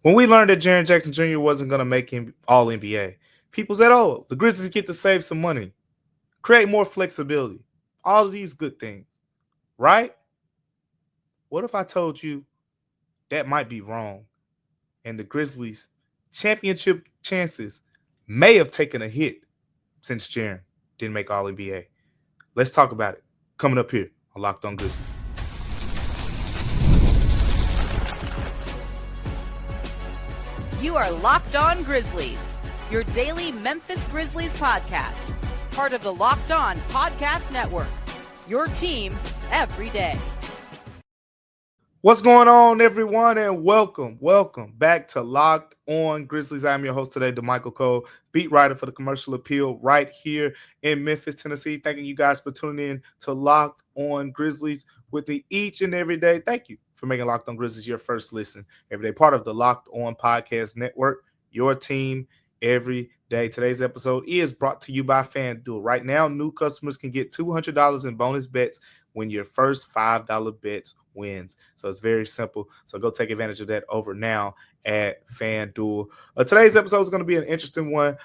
When we learned that Jaren Jackson Jr. wasn't going to make him all NBA, people said, oh, the Grizzlies get to save some money, create more flexibility, all of these good things, right? What if I told you that might be wrong and the Grizzlies' championship chances may have taken a hit since Jaren didn't make all NBA? Let's talk about it. Coming up here on Locked On Grizzlies. You are Locked On Grizzlies, your daily Memphis Grizzlies podcast, part of the Locked On Podcast Network, your team every day. What's going on, everyone, and welcome back to Locked On Grizzlies. I'm your host today, Damichael Cole, beat writer for the Commercial Appeal right here in Memphis, Tennessee. Thanking you guys for tuning in to Locked On Grizzlies with me each and every day. Thank you for making Locked On Grizzlies your first listen every day, part of the Locked On Podcast Network, your team every day. Today's episode is brought to you by FanDuel. Right now, new customers can get $200 in bonus bets when your first $5 bets wins. So it's very simple. So go take advantage of that over now at FanDuel. Today's episode is going to be an interesting one.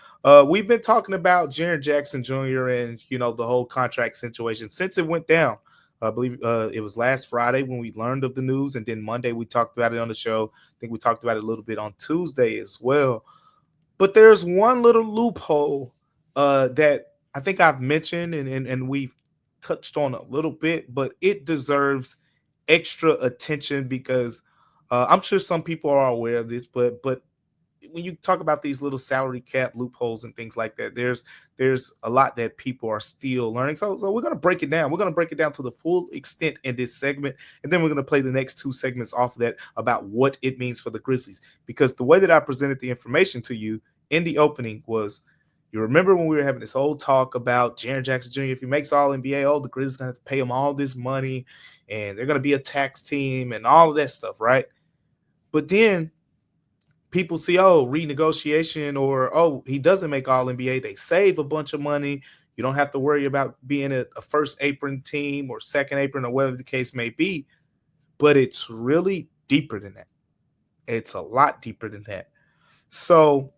We've been talking about Jaren Jackson Jr. and, the whole contract situation since it went down. I believe it was last Friday when we learned of the news, and then Monday we talked about it on the show. I think we talked about it a little bit on Tuesday as well. But there's one little loophole that I think I've mentioned and we've touched on a little bit, but it deserves extra attention because I'm sure some people are aware of this, but when you talk about these little salary cap loopholes and things like that, there's a lot that people are still learning. So we're going to break it down. We're going to break it down to the full extent in this segment, and then we're going to play the next two segments off of that about what it means for the Grizzlies. Because the way that I presented the information to you in the opening was, you remember when we were having this whole talk about Jaren Jackson Jr., if he makes all NBA, the Grizzlies are going to have to pay him all this money, and they're going to be a tax team and all of that stuff, right? But then people see, renegotiation, or, he doesn't make all NBA. They save a bunch of money. You don't have to worry about being a first apron team or second apron or whatever the case may be. But it's really deeper than that. It's a lot deeper than that. So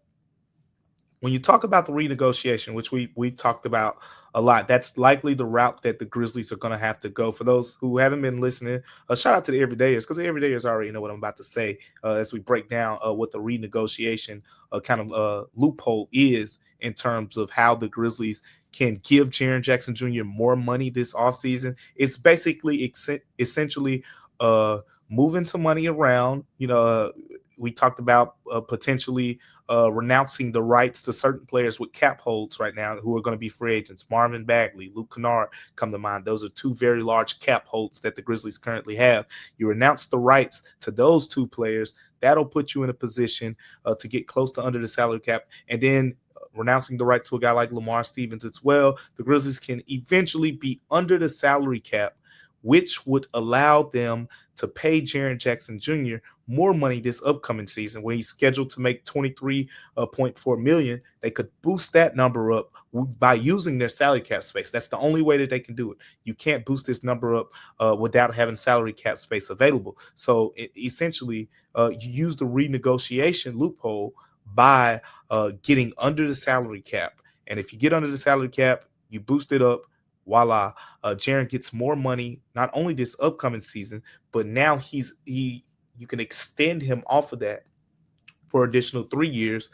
when you talk about the renegotiation, which we talked about a lot, that's likely the route that the Grizzlies are going to have to go. For those who haven't been listening, a shout out to the everydayers, because the everydayers already know what I'm about to say as we break down what the renegotiation kind of loophole is in terms of how the Grizzlies can give Jaren Jackson Jr. more money this offseason. It's basically essentially moving some money around. We talked about potentially renouncing the rights to certain players with cap holds right now who are going to be free agents. Marvin Bagley, Luke Kennard come to mind. Those are two very large cap holds that the Grizzlies currently have. You renounce the rights to those two players. That'll put you in a position to get close to under the salary cap. And then renouncing the right to a guy like Lamar Stevens as well, the Grizzlies can eventually be under the salary cap, which would allow them to pay Jaren Jackson Jr. more money this upcoming season when he's scheduled to make $23.4 million. They could boost that number up by using their salary cap space. That's the only way that they can do it. You can't boost this number up without having salary cap space available. So essentially, you use the renegotiation loophole by getting under the salary cap. And if you get under the salary cap, you boost it up. Voila, Jaren gets more money, not only this upcoming season, but now you can extend him off of that for additional 3 years.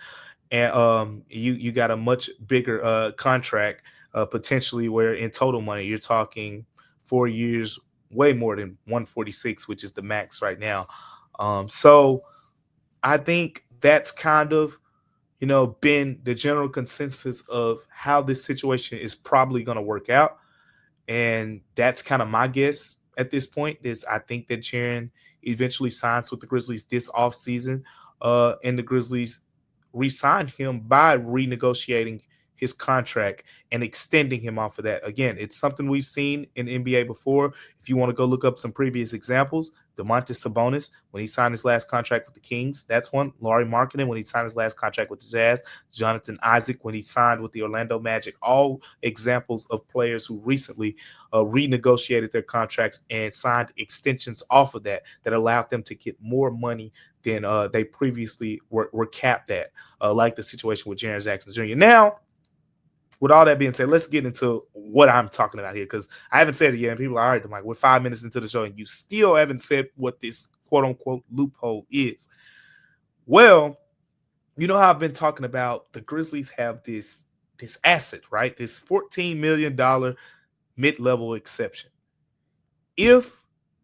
And you got a much bigger contract, potentially, where in total money, you're talking 4 years, way more than 146, which is the max right now. So I think that's kind of, been the general consensus of how this situation is probably going to work out. And that's kind of my guess at this point. I think that Jaren eventually signs with the Grizzlies this offseason, and the Grizzlies re-sign him by renegotiating his contract and extending him off of that. Again, it's something we've seen in NBA before. If you want to go look up some previous examples, Domantas Sabonis, when he signed his last contract with the Kings, that's one. Lauri Markkanen, when he signed his last contract with the Jazz. Jonathan Isaac, when he signed with the Orlando Magic. All examples of players who recently renegotiated their contracts and signed extensions off of that allowed them to get more money than they previously were capped at, like the situation with Jaren Jackson Jr. Now, with all that being said, let's get into what I'm talking about here, because I haven't said it yet. And people are all right, Mike, we're 5 minutes into the show and you still haven't said what this quote unquote loophole is. Well, you know how I've been talking about the Grizzlies have this asset, right? This $14 million mid-level exception. If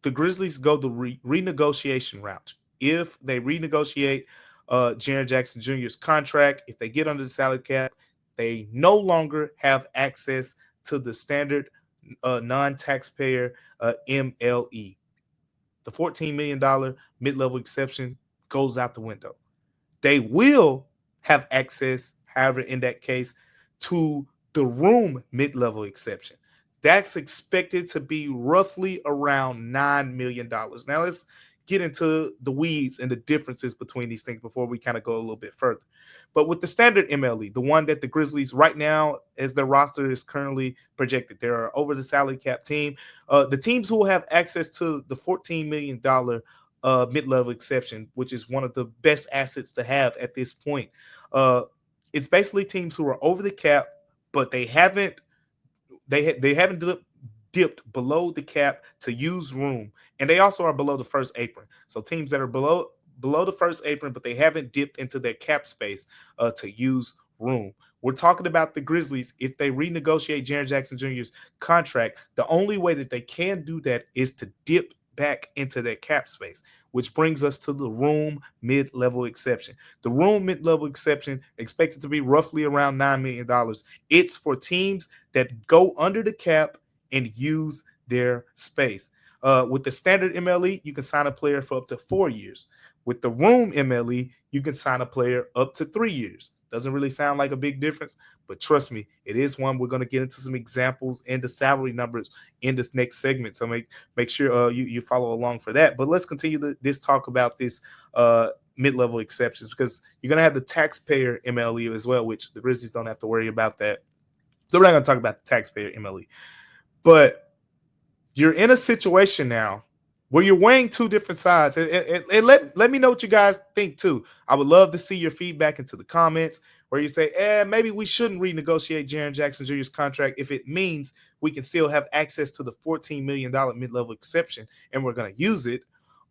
the Grizzlies go the renegotiation route, if they renegotiate Jaren Jackson Jr.'s contract, if they get under the salary cap, they no longer have access to the standard non-taxpayer MLE. The $14 million mid-level exception goes out the window. They will have access, however, in that case, to the room mid-level exception. That's expected to be roughly around $9 million. Now let's get into the weeds and the differences between these things before we kind of go a little bit further. But with the standard MLE, the one that the Grizzlies right now, as their roster is currently projected, they're over the salary cap team. The teams who will have access to the $14 million mid-level exception, which is one of the best assets to have at this point. It's basically teams who are over the cap, but they haven't dipped below the cap to use room, and they also are below the first apron. So teams that are below the first apron, but they haven't dipped into their cap space to use room. We're talking about the Grizzlies. If they renegotiate Jaren Jackson Jr.'s contract, the only way that they can do that is to dip back into their cap space, which brings us to the room mid-level exception. The room mid-level exception expected to be roughly around $9 million. It's for teams that go under the cap and use their space. With the standard MLE, you can sign a player for up to 4 years. With the room MLE, you can sign a player up to 3 years. Doesn't really sound like a big difference, but trust me, it is one. We're going to get into some examples and the salary numbers in this next segment. So make sure you follow along for that. But let's continue this talk about this mid-level exceptions, because you're going to have the taxpayer MLE as well, which the Grizzlies don't have to worry about that. So we're not going to talk about the taxpayer MLE. But you're in a situation now where you're weighing two different sides. And let me know what you guys think too. I would love to see your feedback into the comments, where you say, maybe we shouldn't renegotiate Jaren Jackson Jr.'s contract if it means we can still have access to the $14 million mid-level exception and we're going to use it.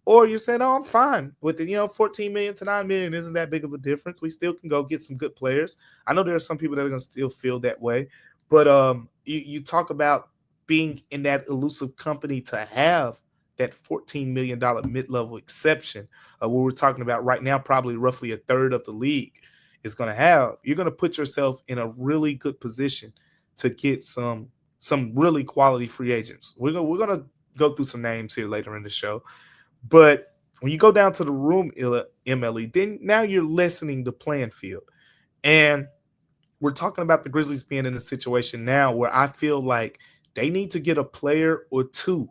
Or you're saying, I'm fine with it. $14 million to $9 million isn't that big of a difference. We still can go get some good players. I know there are some people that are going to still feel that way. But you talk about being in that elusive company to have that $14 million mid-level exception, what we're talking about right now, probably roughly a third of the league is going to have. You're going to put yourself in a really good position to get some really quality free agents. We're going to go through some names here later in the show. But when you go down to the room MLE, then now you're lessening the playing field. And we're talking about the Grizzlies being in a situation now where I feel like they need to get a player or two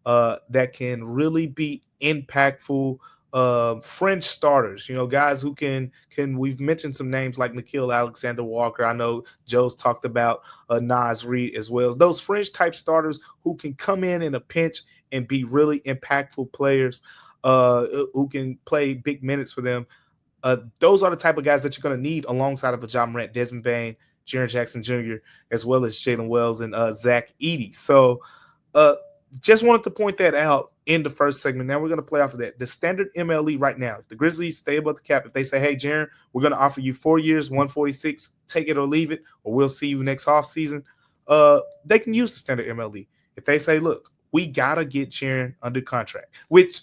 that can really be impactful French starters, guys who can we've mentioned some names like Nickeil Alexander-Walker. I know Joe's talked about Naz Reid as well. Those French type starters who can come in a pinch and be really impactful players who can play big minutes for them. Those are the type of guys that you're going to need alongside of a Ja Morant, Desmond Bane, Jaren Jackson Jr., as well as Jalen Wells and Zach Edey. So just wanted to point that out in the first segment. Now we're going to play off of that. The standard MLE right now, if the Grizzlies stay above the cap, if they say, hey, Jaren, we're going to offer you 4 years, 146, take it or leave it, or we'll see you next offseason, they can use the standard MLE. If they say, look, we got to get Jaren under contract, which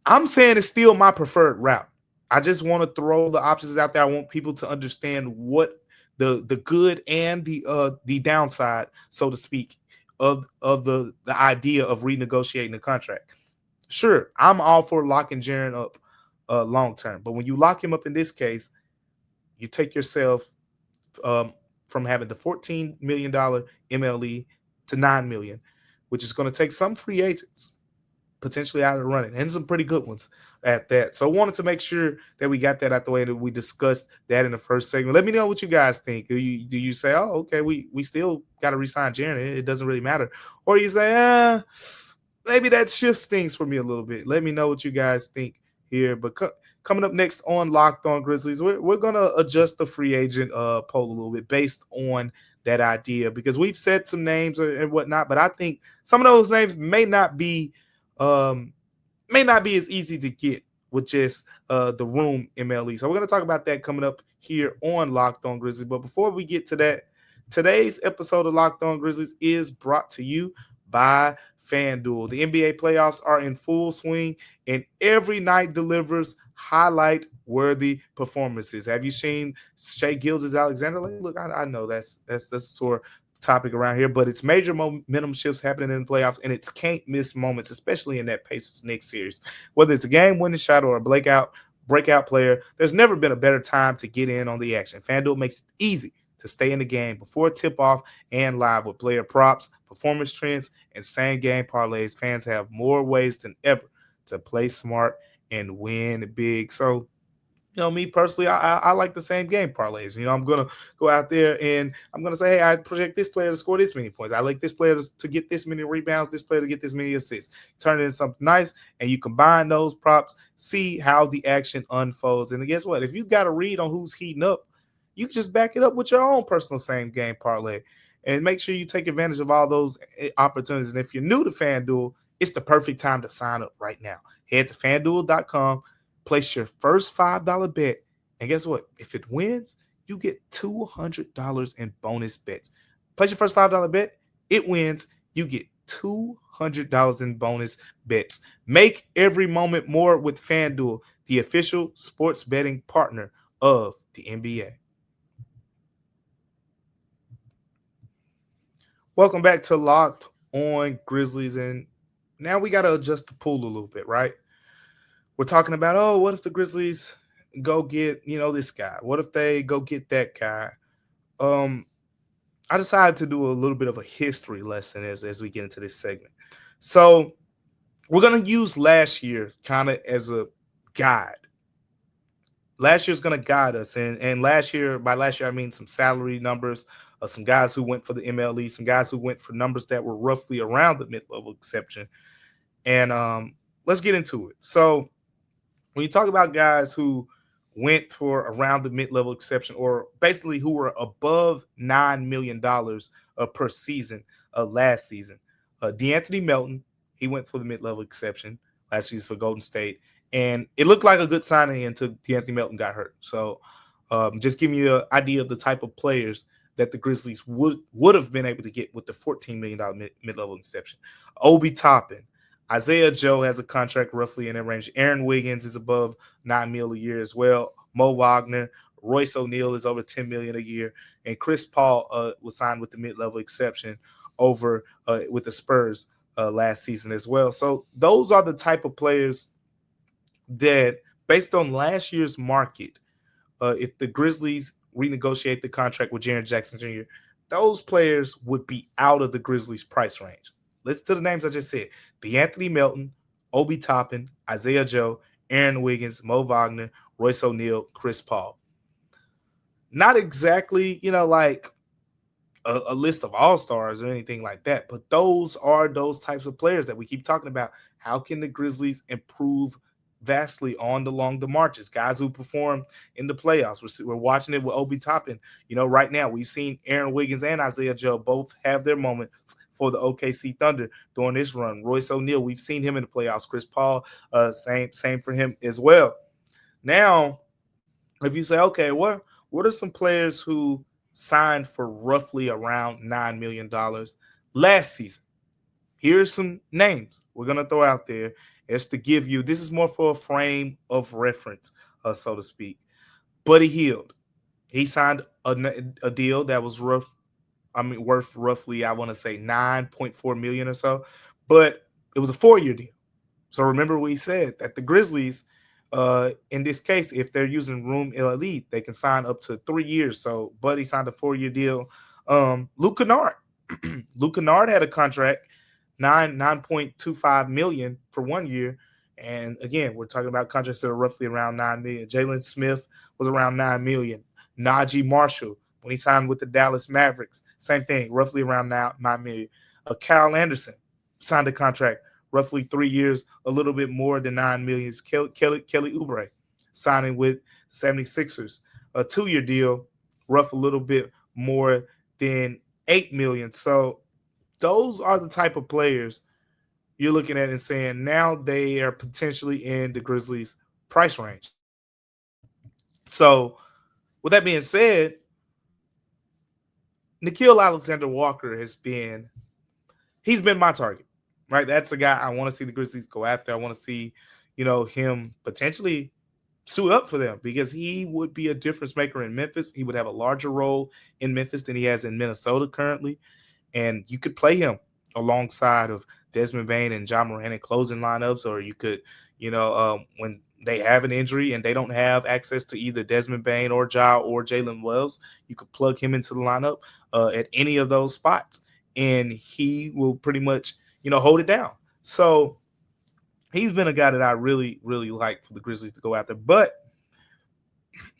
I'm saying is still my preferred route. I just want to throw the options out there. I want people to understand what the good and the downside, so to speak, of the idea of renegotiating the contract. Sure, I'm all for locking Jaren up long term, but when you lock him up in this case, you take yourself from having the $14 million MLE to $9 million, which is going to take some free agents. potentially out of the running, and some pretty good ones at that. So I wanted to make sure that we got that out the way, that we discussed that in the first segment. Let me know what you guys think. Do you say, oh, okay, we still got to resign Jaren, it doesn't really matter, or you say, maybe that shifts things for me a little bit. Let me know what you guys think here. But coming up next on Locked On Grizzlies, we're gonna adjust the free agent poll a little bit based on that idea, because we've said some names and whatnot, but I think some of those names um may not be as easy to get with just the room MLE. So we're going to talk about that coming up here on Locked On Grizzlies. But before we get to that, today's episode of Locked On Grizzlies is brought to you by FanDuel. The NBA playoffs are in full swing, and every night delivers highlight-worthy performances. Have you seen Shai Gilgeous-Alexander? Look, I know that's a sore topic around here, but it's major momentum shifts happening in the playoffs, and it's can't miss moments, especially in that Pacers Knicks series. Whether it's a game-winning shot or a breakout player, there's never been a better time to get in on the action. FanDuel makes it easy to stay in the game before tip-off and live with player props, performance trends, and same-game parlays. Fans have more ways than ever to play smart and win big. So, me personally, I like the same game parlays. I'm going to go out there and I'm going to say, hey, I project this player to score this many points. I like this player to get this many rebounds, this player to get this many assists. Turn it into something nice, and you combine those props, see how the action unfolds. And guess what? If you got a read on who's heating up, you can just back it up with your own personal same game parlay. And make sure you take advantage of all those opportunities. And if you're new to FanDuel, it's the perfect time to sign up right now. Head to FanDuel.com. Place your first $5 bet, and guess what? If it wins, you get $200 in bonus bets. Place your first $5 bet, it wins, you get $200 in bonus bets. Make every moment more with FanDuel, the official sports betting partner of the NBA. Welcome back to Locked On Grizzlies, and now we got to adjust the pool a little bit, right? We're talking about, what if the Grizzlies go get, this guy? What if they go get that guy? I decided to do a little bit of a history lesson as we get into this segment. So we're going to use last year kind of as a guide. Last year's going to guide us. And by last year, I mean some salary numbers, some guys who went for the MLE, some guys who went for numbers that were roughly around the mid-level exception. And let's get into it. So when you talk about guys who went for around the mid-level exception, or basically who were above $9 million per season last season, DeAnthony Melton, he went for the mid-level exception last season for Golden State, and it looked like a good signing until DeAnthony Melton got hurt. So just giving you an idea of the type of players that the Grizzlies would have been able to get with the $14 million mid-level exception. Obi Toppin, Isaiah Joe has a contract roughly in that range. Aaron Wiggins is above $9 million a year as well. Mo Wagner, Royce O'Neal is over $10 million a year, and Chris Paul was signed with the mid-level exception over with the Spurs last season as well. So those are the type of players that, based on last year's market, if the Grizzlies renegotiate the contract with Jaren Jackson Jr., those players would be out of the Grizzlies' price range. Listen to the names I just said: DeAnthony Melton, Obi Toppin, Isaiah Joe, Aaron Wiggins, Mo Wagner, Royce O'Neal, Chris Paul. Not exactly, like a list of all-stars or anything like that, but those are those types of players that we keep talking about. How can the Grizzlies improve vastly along the marches? Guys who perform in the playoffs. We're watching it with Obi Toppin. Right now we've seen Aaron Wiggins and Isaiah Joe both have their moments for the OKC Thunder during this run. Royce O'Neal, we've seen him in the playoffs. Chris Paul, same for him as well. Now, if you say, okay, what are some players who signed for roughly around $9 million last season? Here's some names we're going to throw out there as to give you, this is more for a frame of reference, so to speak. Buddy Hield, he signed a deal that was worth roughly, I want to say $9.4 million or so, but it was a 4-year deal. So remember we said that the Grizzlies, in this case, if they're using Room LLE, they can sign up to 3 years. So Buddy signed a 4-year deal. Luke Kennard. Luke Kennard had a contract 9.25 million for 1 year. And again, we're talking about contracts that are roughly around 9 million. Jalen Smith was around 9 million. Najee Marshall, when he signed with the Dallas Mavericks, same thing, roughly around 9 million. Kyle Anderson signed a contract roughly 3 years, a little bit more than 9 million. Kelly Oubre signing with 76ers, a 2 year deal, rough a little bit more than 8 million. So those are the type of players you're looking at and saying now they are potentially in the Grizzlies' price range. So, with that being said, Nickeil Alexander-Walker he's been my target, right? That's a guy I want to see the Grizzlies go after. I want to see, him potentially suit up for them because he would be a difference maker in Memphis. He would have a larger role in Memphis than he has in Minnesota currently. And you could play him alongside of Desmond Bane and John Morant in closing lineups, or you could, when they have an injury and they don't have access to either Desmond Bane or Ja or Jalen Wells, you could plug him into the lineup at any of those spots, and he will pretty much, hold it down. So he's been a guy that I really, really like for the Grizzlies to go after. But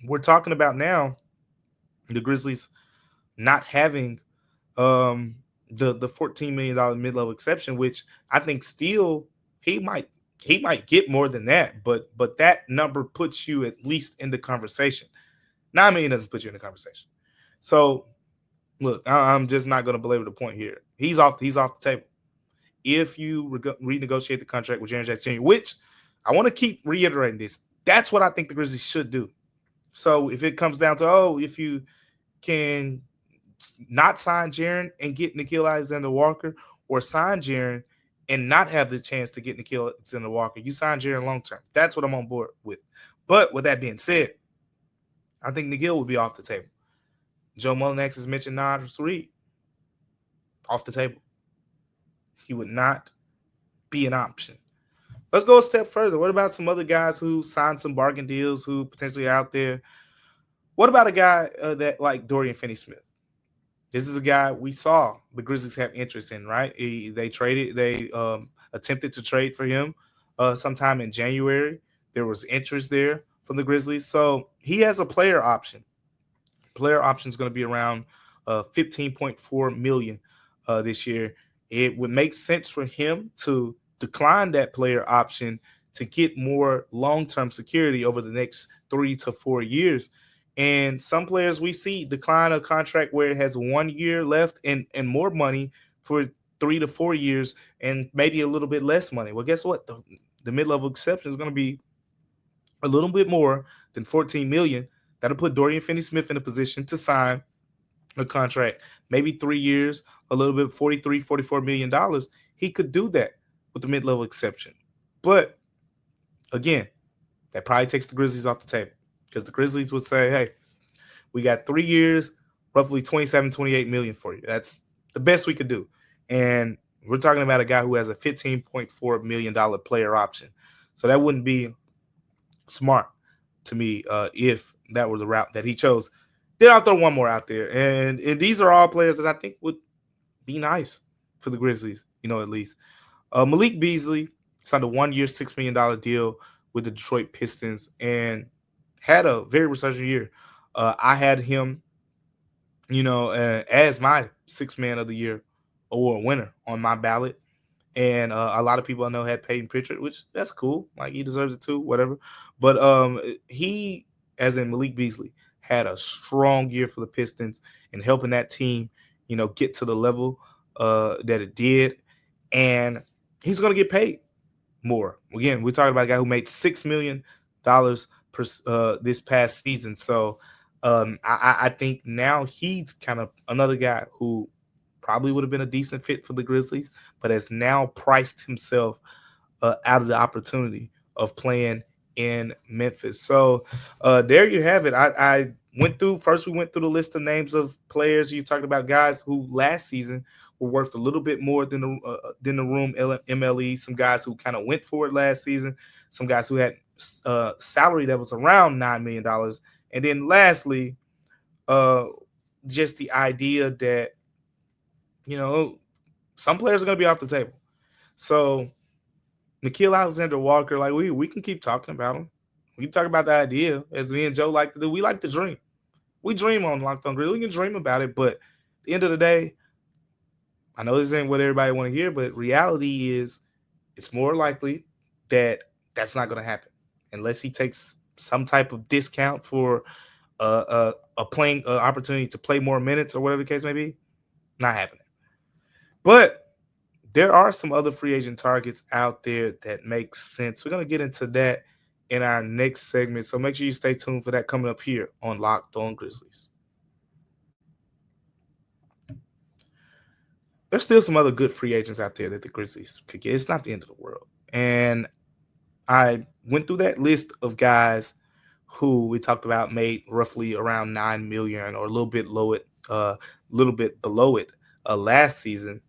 we're talking about now the Grizzlies not having the $14 million mid-level exception, which I think still he might get more than that, but that number puts you at least in the conversation. 9 million doesn't put you in the conversation. So look, I'm just not going to belabor the point here. He's off the table. If you renegotiate the contract with Jaren Jackson Jr., which I want to keep reiterating this, that's what I think the Grizzlies should do. So if it comes down to, if you can not sign Jaren and get Nickeil Alexander-Walker, or sign Jaren and not have the chance to get Nickeil Alexander-Walker, you sign Jaren long term. That's what I'm on board with. But with that being said, I think Nickeil will be off the table. Joe Mullinax has mentioned Naz Reid. Off the table. He would not be an option. Let's go a step further. What about some other guys who signed some bargain deals who potentially are out there? What about a guy that like Dorian Finney-Smith? This is a guy we saw the Grizzlies have interest in, right? They attempted to trade for him sometime in January. There was interest there from the Grizzlies. So he has a player option. Player option is going to be around $15.4 million this year. It would make sense for him to decline that player option to get more long-term security over the next 3 to 4 years. And some players we see decline a contract where it has 1 year left and more money for 3 to 4 years and maybe a little bit less money. Well, guess what? The mid-level exception is going to be a little bit more than $14 million. That'll put Dorian Finney-Smith in a position to sign a contract, maybe 3 years, a little bit, $44 million. He could do that with the mid-level exception. But again, that probably takes the Grizzlies off the table because the Grizzlies would say, hey, we got 3 years, roughly 27, 28 million for you. That's the best we could do. And we're talking about a guy who has a $15.4 million player option. So that wouldn't be smart to me if that was the route that he chose. Then I'll throw one more out there. And these are all players that I think would be nice for the Grizzlies, at least. Malik Beasley signed a 1 year, $6 million deal with the Detroit Pistons and had a very resurgent year. I had him, as my sixth man of the year award winner on my ballot. And a lot of people I know had Peyton Pritchard, which that's cool. Like, he deserves it too, whatever. But he, as in Malik Beasley, had a strong year for the Pistons and helping that team, get to the level that it did. And he's going to get paid more. Again, we're talking about a guy who made $6 million per this past season. So I think now he's kind of another guy who probably would have been a decent fit for the Grizzlies, but has now priced himself out of the opportunity of playing in Memphis. So there you have it. I went through the list of names of players. You talked about guys who last season were worth a little bit more than the room MLE. Some guys who kind of went for it last season. Some guys who had salary that was around $9 million. And then lastly, just the idea that, some players are going to be off the table. So Nikhil Alexander Walker, like we can keep talking about him. We can talk about the idea, as me and Joe like to do. We like to dream. We dream on Locked On Grill. We can dream about it, but at the end of the day, I know this ain't what everybody want to hear, but reality is it's more likely that that's not going to happen unless he takes some type of discount for a playing opportunity to play more minutes or whatever the case may be. Not happening. But there are some other free agent targets out there that make sense. We're going to get into that in our next segment. So make sure you stay tuned for that coming up here on Locked On Grizzlies. There's still some other good free agents out there that the Grizzlies could get. It's not the end of the world. And I went through that list of guys who we talked about made roughly around 9 million or a little bit below it last season.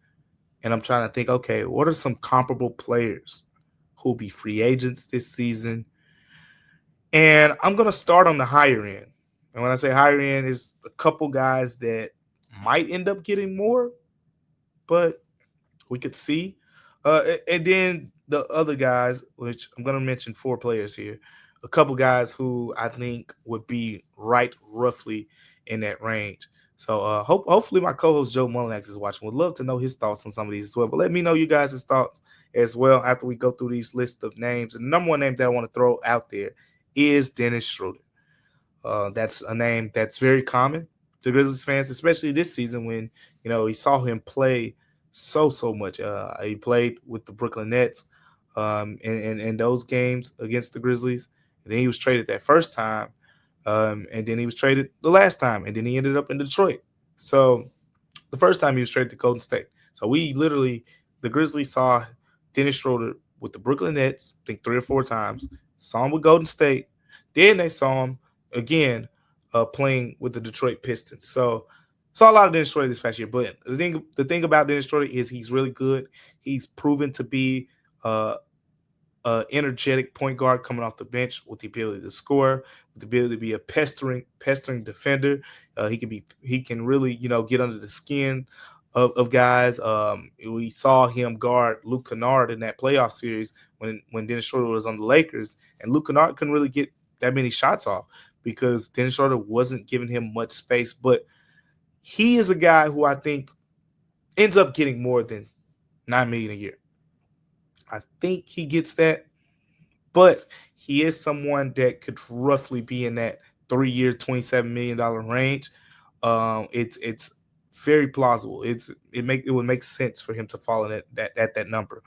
And I'm trying to think, okay, what are some comparable players who'll be free agents this season? And I'm going to start on the higher end. And when I say higher end, is a couple guys that might end up getting more, but we could see. And then the other guys, which I'm going to mention 4 players here, a couple guys who I think would be right roughly in that range. So hopefully my co-host Joe Mullinax is watching. Would love to know his thoughts on some of these as well. But let me know you guys' thoughts as well after we go through these lists of names. And the number one name that I want to throw out there is Dennis Schroeder. That's a name that's very common to Grizzlies fans, especially this season when we saw him play so much. He played with the Brooklyn Nets in those games against the Grizzlies. And then he was traded that first time. And then he was traded the last time. And then he ended up in Detroit. So the first time he was traded to Golden State. So the Grizzlies saw Dennis Schroeder with the Brooklyn Nets, I think 3 or 4 times. Saw him with Golden State. Then they saw him again playing with the Detroit Pistons. So saw a lot of Dennis Schroeder this past year. But the thing about Dennis Schroeder is he's really good. He's proven to be energetic point guard coming off the bench with the ability to score, with the ability to be a pestering defender. He can really get under the skin of guys. We saw him guard Luke Kennard in that playoff series when Dennis Schroeder was on the Lakers, and Luke Kennard couldn't really get that many shots off because Dennis Schroeder wasn't giving him much space. But he is a guy who I think ends up getting more than $9 million a year. I think he gets that, but he is someone that could roughly be in that 3-year, $27 million range. It's very plausible. It would make sense for him to fall in that number.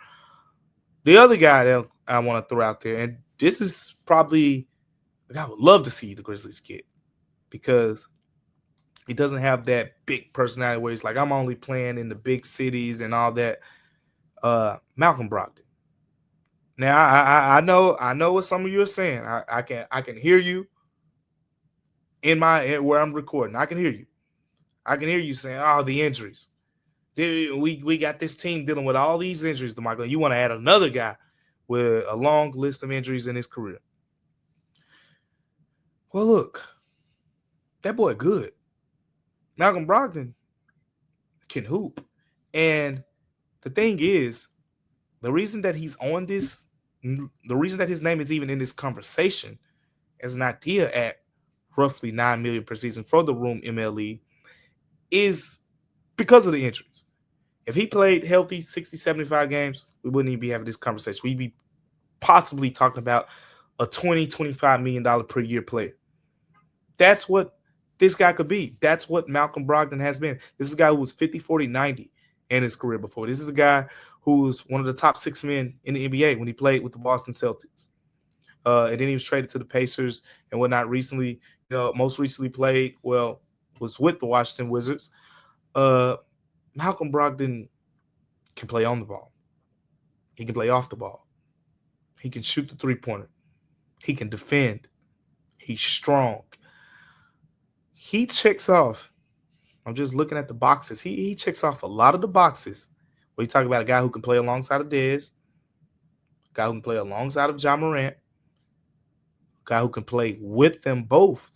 The other guy that I want to throw out there, and this is probably I would love to see the Grizzlies get, because he doesn't have that big personality where he's like, I'm only playing in the big cities and all that. Malcolm Brogden. Now I know what some of you are saying. I can hear you in where I'm recording. I can hear you. I can hear you saying, "Oh, the injuries. We got this team dealing with all these injuries, DeMichael. You want to add another guy with a long list of injuries in his career?" Well, look, that boy good. Malcolm Brogdon can hoop, and the thing is, the reason that he's on this, the reason that his name is even in this conversation as an idea at roughly $9 million per season for the Room MLE is because of the injuries. If he played healthy 60, 75 games, we wouldn't even be having this conversation. We'd be possibly talking about a $20, $25 million per year player. That's what this guy could be. That's what Malcolm Brogdon has been. This is a guy who was 50, 40, 90 in his career before. This is a guy who was one of the top 6 men in the NBA when he played with the Boston Celtics. And then he was traded to the Pacers and whatnot recently. Most recently was with the Washington Wizards. Malcolm Brogdon can play on the ball. He can play off the ball. He can shoot the three-pointer. He can defend. He's strong. He checks off. I'm just looking at the boxes. He checks off a lot of the boxes. Where you talk about a guy who can play alongside of Dez, a guy who can play alongside of John Morant, a guy who can play with them both,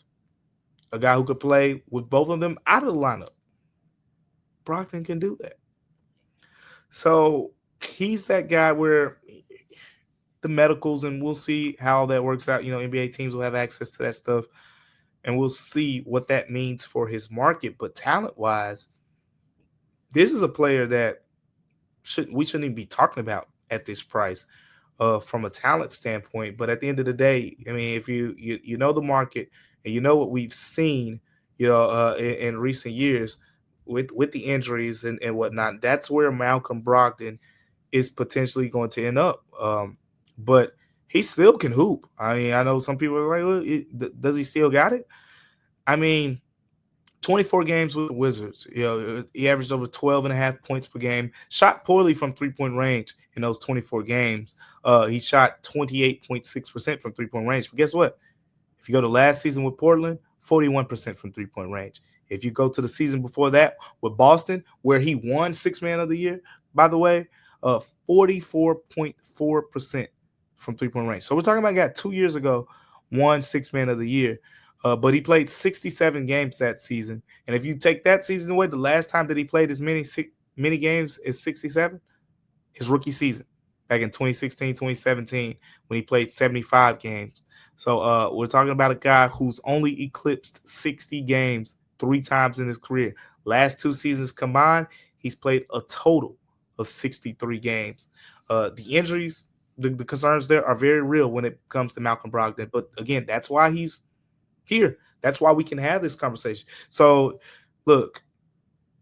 a guy who could play with both of them out of the lineup. Brogdon can do that. So he's that guy where the medicals, and we'll see how that works out. NBA teams will have access to that stuff, and we'll see what that means for his market. But talent wise, this is a player that we shouldn't even be talking about at this price from a talent standpoint. But at the end of the day, I mean, if you know the market and you know what we've seen, in recent years with the injuries and whatnot, that's where Malcolm Brogdon is potentially going to end up. But he still can hoop. I mean, I know some people are like, does he still got it? I mean, 24 games with the Wizards. He averaged over 12 and a half points per game. Shot poorly from three-point range in those 24 games. He shot 28.6% from three-point range. But guess what? If you go to last season with Portland, 41% from three-point range. If you go to the season before that with Boston, where he won Sixth Man of the Year, by the way, 44.4% from three-point range. So we're talking about a guy 2 years ago won Sixth Man of the Year. But he played 67 games that season. And if you take that season away, the last time that he played as many games as 67, his rookie season back in 2016, 2017, when he played 75 games. So we're talking about a guy who's only eclipsed 60 games 3 times in his career. Last 2 seasons combined, he's played a total of 63 games. The injuries, the concerns there are very real when it comes to Malcolm Brogdon. But again, that's why he's here. That's why we can have this conversation. So, look,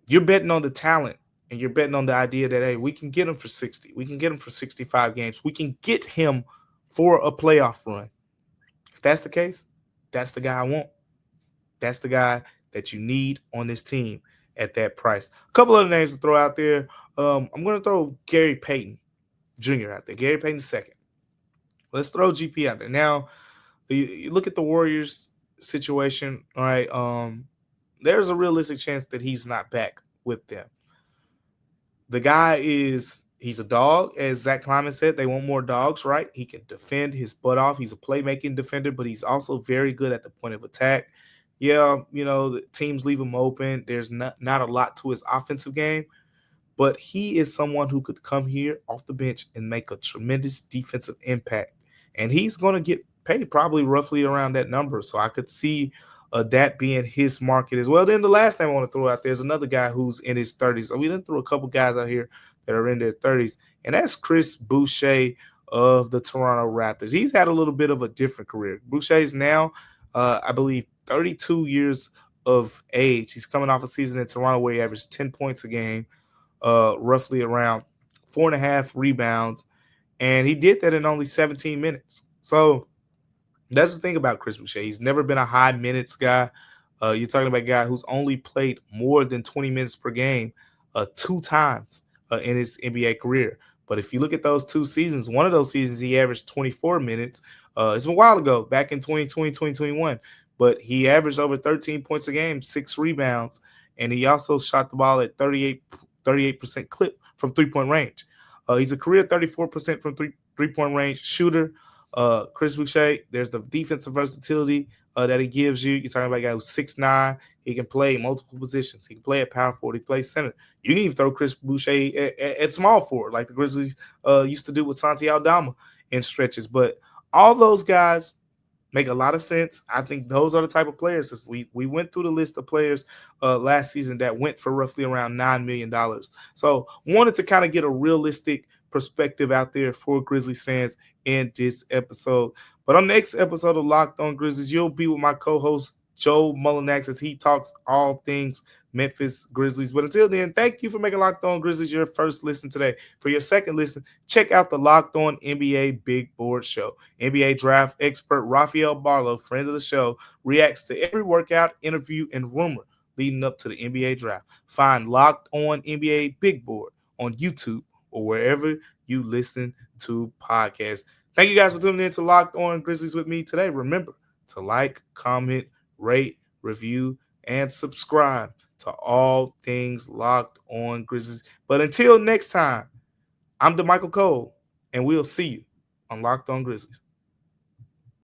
you're betting on the talent and you're betting on the idea that, hey, we can get him for 60. We can get him for 65 games. We can get him for a playoff run. If that's the case, that's the guy I want. That's the guy that you need on this team at that price. A couple other names to throw out there. I'm going to throw Gary Payton Jr. out there. Gary Payton II. Let's throw GP out there. Now, you look at the Warriors situation, all right? There's a realistic chance that he's not back with them. The guy he's a dog, as Zach Kleiman said. They want more dogs, right? He can defend his butt off. He's a playmaking defender, but he's also very good at the point of attack. Yeah, the teams leave him open. There's not a lot to his offensive game, but he is someone who could come here off the bench and make a tremendous defensive impact. And he's going to get paid probably roughly around that number. So I could see that being his market as well. Then the last name I want to throw out there is another guy who's in his 30s. So we done threw a couple guys out here that are in their 30s, and that's Chris Boucher of the Toronto Raptors. He's had a little bit of a different career. Boucher's now, I believe, 32 years of age. He's coming off a season in Toronto where he averaged 10 points a game, roughly around 4.5 rebounds, and he did that in only 17 minutes. So that's the thing about Chris Boucher. He's never been a high minutes guy. You're talking about a guy who's only played more than 20 minutes per game 2 times in his NBA career. But if you look at those 2 seasons, one of those seasons he averaged 24 minutes. It's a while ago, back in 2020, 2021. But he averaged over 13 points a game, 6 rebounds, and he also shot the ball at 38% clip from three-point range. He's a career 34% from three-point range shooter. Chris Boucher, there's the defensive versatility that he gives you. You're talking about a guy who's 6'9". He can play multiple positions. He can play at power forward. He plays center. You can even throw Chris Boucher at small forward, like the Grizzlies used to do with Santi Aldama in stretches. But all those guys make a lot of sense. I think those are the type of players. We went through the list of players last season that went for roughly around $9 million. So wanted to kind of get a realistic perspective out there for Grizzlies fans in this episode. But on the next episode of Locked On Grizzlies, you'll be with my co-host Joe Mullinax as he talks all things Memphis Grizzlies. But until then, thank you for making Locked On Grizzlies your first listen today. For your second listen, check out the Locked On NBA Big Board Show. NBA draft expert Rafael Barlow, friend of the show, reacts to every workout, interview, and rumor leading up to the NBA draft. Find Locked On NBA Big Board on YouTube or wherever you listen to podcasts. Thank you guys for tuning in to Locked On Grizzlies with me today. Remember to like, comment, rate, review, and subscribe to all things Locked On Grizzlies. But until next time, I'm Damichael Cole, and we'll see you on Locked On Grizzlies.